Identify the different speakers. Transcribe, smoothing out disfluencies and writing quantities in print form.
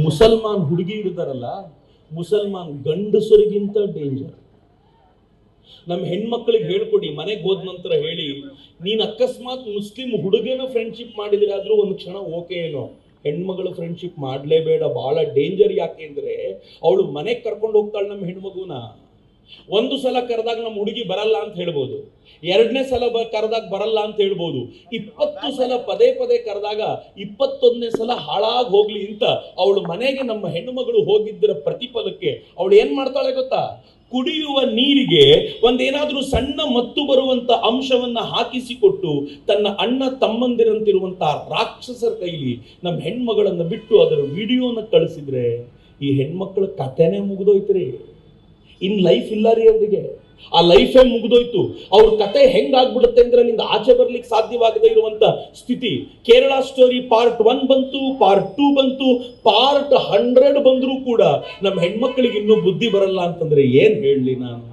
Speaker 1: ಮುಸಲ್ಮಾನ್ ಹುಡುಗಿ ಇರ್ತಾರಲ್ಲ, ಮುಸಲ್ಮಾನ್ ಗಂಡಸರಿಗಿಂತ ಡೇಂಜರ್. ನಮ್ಮ ಹೆಣ್ಮಕ್ಳಿಗೆ ಹೇಳ್ಕೊಡಿ, ಮನೆಗೆ ಹೋದ ನಂತರ ಹೇಳಿ, ನೀನ್ ಅಕಸ್ಮಾತ್ ಮುಸ್ಲಿಂ ಹುಡುಗನ ಫ್ರೆಂಡ್ಶಿಪ್ ಮಾಡಿದ್ರೆ ಆದ್ರೂ ಒಂದು ಕ್ಷಣ ಓಕೆ ಏನೋ, ಹೆಣ್ಮಗಳು ಫ್ರೆಂಡ್ಶಿಪ್ ಮಾಡ್ಲೇಬೇಡ, ಬಹಳ ಡೇಂಜರ್. ಯಾಕೆ ಅಂದ್ರೆ ಅವಳು ಮನೆಗೆ ಕರ್ಕೊಂಡು ಹೋಗ್ತಾಳೆ ನಮ್ಮ ಹೆಣ್ಮಗುನ. ಒಂದು ಸಲ ಕರೆದಾಗ ನಮ್ಮ ಹುಡುಗಿ ಬರಲ್ಲ ಅಂತ ಹೇಳ್ಬೋದು, ಎರಡನೇ ಸಲ ಕರೆದಾಗ ಬರಲ್ಲ ಅಂತ ಹೇಳ್ಬೋದು, 20 ಸಲ ಪದೇ ಪದೇ ಕರೆದಾಗ 21ನೇ ಸಲ ಹಾಳಾಗಿ ಹೋಗ್ಲಿ ಅಂತ ಅವಳು ಮನೆಗೆ ನಮ್ಮ ಹೆಣ್ಣುಮಗಳು ಹೋಗಿದ್ದರ ಪ್ರತಿಫಲಕ್ಕೆ ಅವಳು ಏನ್ ಮಾಡ್ತಾಳೆ ಗೊತ್ತಾ? ಕುಡಿಯುವ ನೀರಿಗೆ ಒಂದೇನಾದ್ರೂ ಸಣ್ಣ ಮತ್ತು ಬರುವಂತ ಅಂಶವನ್ನ ಹಾಕಿಸಿಕೊಟ್ಟು ತನ್ನ ಅಣ್ಣ ತಮ್ಮಂದಿರಂತಿರುವಂತಹ ರಾಕ್ಷಸರ ಕೈಲಿ ನಮ್ಮ ಹೆಣ್ಮಗಳನ್ನ ಬಿಟ್ಟು ಅದರ ವಿಡಿಯೋನ ಕಳಿಸಿದ್ರೆ ಈ ಹೆಣ್ಮಕ್ಳ ಕಥೆನೇ ಮುಗಿದೋಯ್ತ್ರಿ. ಇನ್ ಲೈಫ್ ಇಲ್ಲ ರೀ ಅವರಿಗೆ, ಆ ಲೈಫೇ ಮುಗಿದೋಯ್ತು. ಅವ್ರ ಕತೆ ಹೆಂಗಾಗ್ಬಿಡುತ್ತೆ ಅಂದ್ರೆ ನಿಂದ ಆಚೆ ಬರ್ಲಿಕ್ಕೆ ಸಾಧ್ಯವಾಗದೇ ಇರುವಂತ ಸ್ಥಿತಿ. ಕೇರಳ ಸ್ಟೋರಿ ಪಾರ್ಟ್ 1 ಬಂತು, ಪಾರ್ಟ್ 2 ಬಂತು, ಪಾರ್ಟ್ 100 ಬಂದ್ರೂ ಕೂಡ ನಮ್ಮ ಹೆಣ್ಮಕ್ಳಿಗೆ ಇನ್ನೂ ಬುದ್ಧಿ ಬರಲ್ಲ ಅಂತಂದ್ರೆ ಏನ್ ಹೇಳಲಿ ನಾನು?